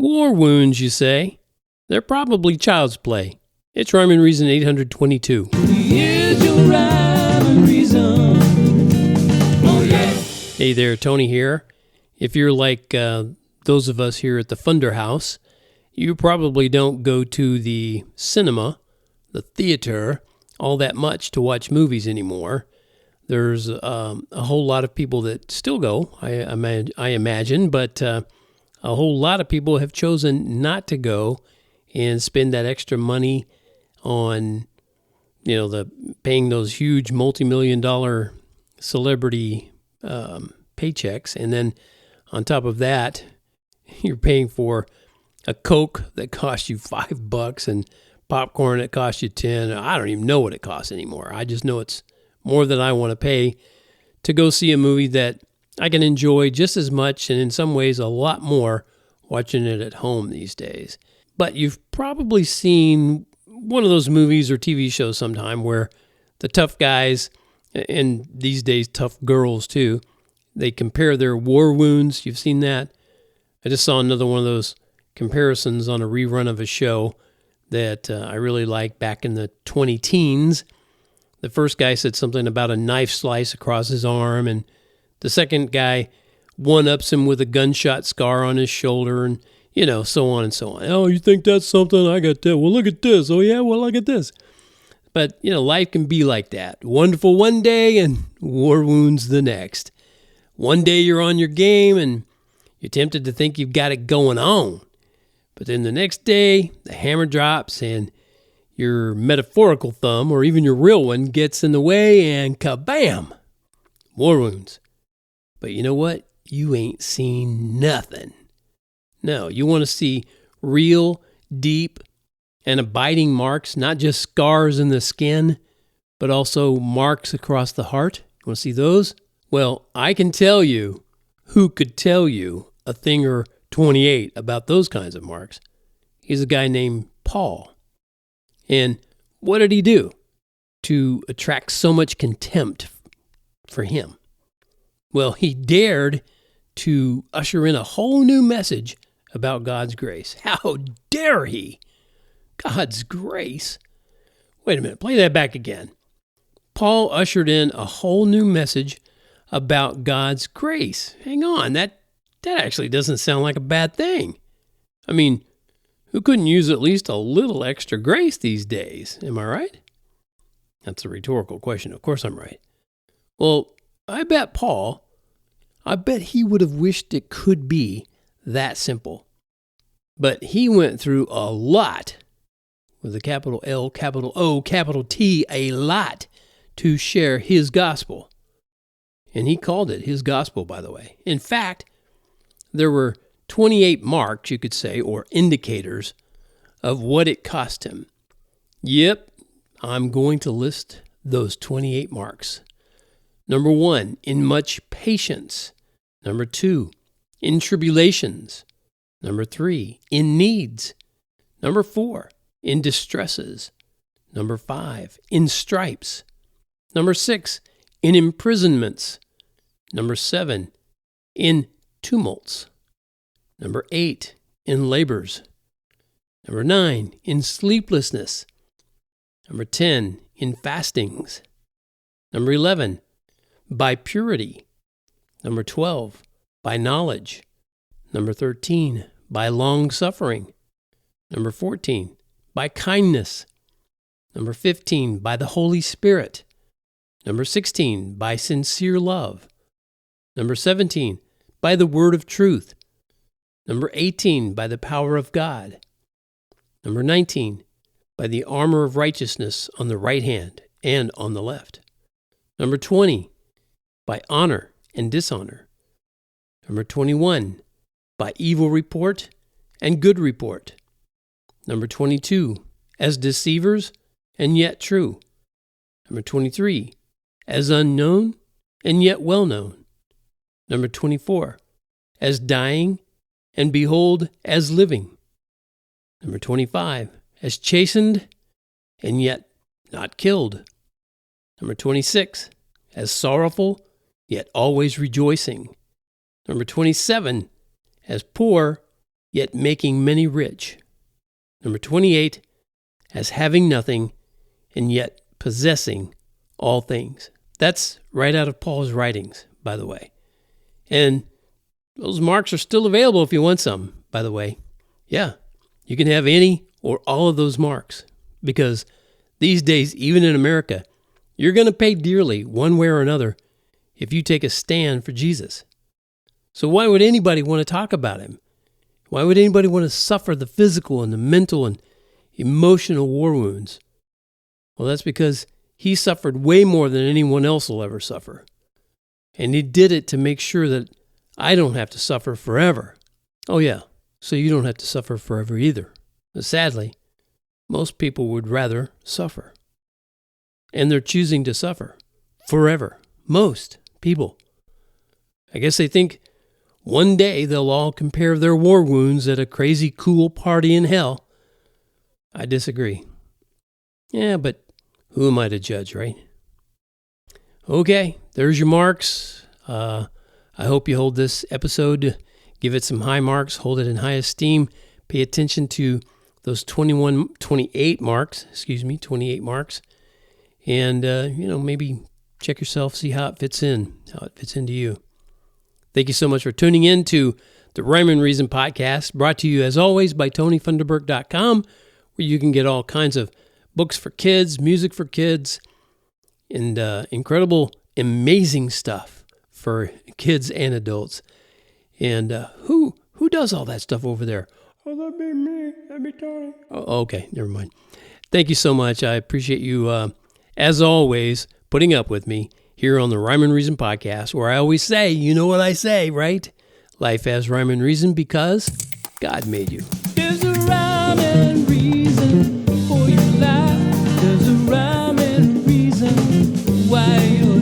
War wounds, you say? They're probably child's play. It's Rhyme and Reason 822. Here's your rhyme and reason. Oh yeah. Hey there, Tony here. If you're like those of us here at the Funder House, you probably don't go to the cinema, the theater, all that much to watch movies anymore. There's a whole lot of people that still go, I imagine, but a whole lot of people have chosen not to go and spend that extra money on, paying those huge multi-million-dollar celebrity paychecks. And then on top of that, you're paying for a Coke that costs you $5 and popcorn that costs you 10. I don't even know what it costs anymore. I just know it's more than I want to pay to go see a movie that I can enjoy just as much and in some ways a lot more watching it at home these days. But you've probably seen one of those movies or TV shows sometime where the tough guys, and these days tough girls too, they compare their war wounds. You've seen that? I just saw another one of those comparisons on a rerun of a show that I really liked back in the 20-teens. The first guy said something about a knife slice across his arm, and the second guy one-ups him with a gunshot scar on his shoulder, and, so on and so on. Oh, you think that's something? I got that. Well, look at this. Oh, yeah, well, look at this. But, life can be like that. Wonderful one day and war wounds the next. One day you're on your game and you're tempted to think you've got it going on. But then the next day, the hammer drops and your metaphorical thumb, or even your real one, gets in the way and kabam! War wounds. But you know what? You ain't seen nothing. No, you want to see real, deep, and abiding marks, not just scars in the skin, but also marks across the heart. You want to see those? Well, I can tell you who could tell you a thing or 28 about those kinds of marks. He's a guy named Paul. And what did he do to attract so much contempt for him? Well, he dared to usher in a whole new message about God's grace. How dare he? God's grace? Wait a minute, play that back again. Paul ushered in a whole new message about God's grace. Hang on, that actually doesn't sound like a bad thing. I mean, who couldn't use at least a little extra grace these days? Am I right? That's a rhetorical question. Of course I'm right. Well, I bet he would have wished it could be that simple. But he went through a lot, with a capital L, capital O, capital T, a lot, to share his gospel. And he called it his gospel, by the way. In fact, there were 28 marks, you could say, or indicators of what it cost him. Yep, I'm going to list those 28 marks. Number 1, in much patience. Number 2, in tribulations. Number 3, in needs. Number 4, in distresses. Number 5, in stripes. Number 6, in imprisonments. Number 7, in tumults. Number 8, in labors. Number 9, in sleeplessness. Number 10, in fastings. Number 11, by purity. Number 12, by knowledge. Number 13, by long suffering. Number 14, by kindness. Number 15, by the Holy Spirit. Number 16, by sincere love. Number 17, by the word of truth. Number 18, by the power of God. Number 19, by the armor of righteousness on the right hand and on the left. Number 20, by honor and dishonor. Number 21, by evil report and good report. Number 22, as deceivers and yet true. Number 23, as unknown and yet well known. Number 24, as dying and behold as living. Number 25, as chastened and yet not killed. Number 26, as sorrowful yet always rejoicing. Number 27, as poor yet making many rich. Number 28, as having nothing and yet possessing all things. That's right out of Paul's writings, by the way. And those marks are still available if you want some, by the way. Yeah, you can have any or all of those marks, because these days, even in America, you're going to pay dearly one way or another if you take a stand for Jesus. So why would anybody want to talk about him? Why would anybody want to suffer the physical and the mental and emotional war wounds? Well, that's because he suffered way more than anyone else will ever suffer. And he did it to make sure that I don't have to suffer forever. Oh yeah, so you don't have to suffer forever either. But sadly, most people would rather suffer. And they're choosing to suffer forever. Most people. I guess they think one day they'll all compare their war wounds at a crazy cool party in hell. I disagree. Yeah, but who am I to judge, right? Okay, there's your marks. I hope you hold this episode, give it some high marks, hold it in high esteem. Pay attention to those 28 marks. And, maybe check yourself, see how it fits into you. Thank you so much for tuning in to the Rhyme and Reason podcast, brought to you as always by TonyFunderburk.com, where you can get all kinds of books for kids, music for kids, and incredible, amazing stuff for kids and adults. And who does all that stuff over there? Oh, that'd be me. That'd be Tony. Oh, okay, never mind. Thank you so much. I appreciate you, as always, putting up with me here on the Rhyme and Reason podcast, where I always say, you know what I say, right? Life has rhyme and reason because God made you. There's a rhyme and reason for your life. There's a rhyme and reason why you're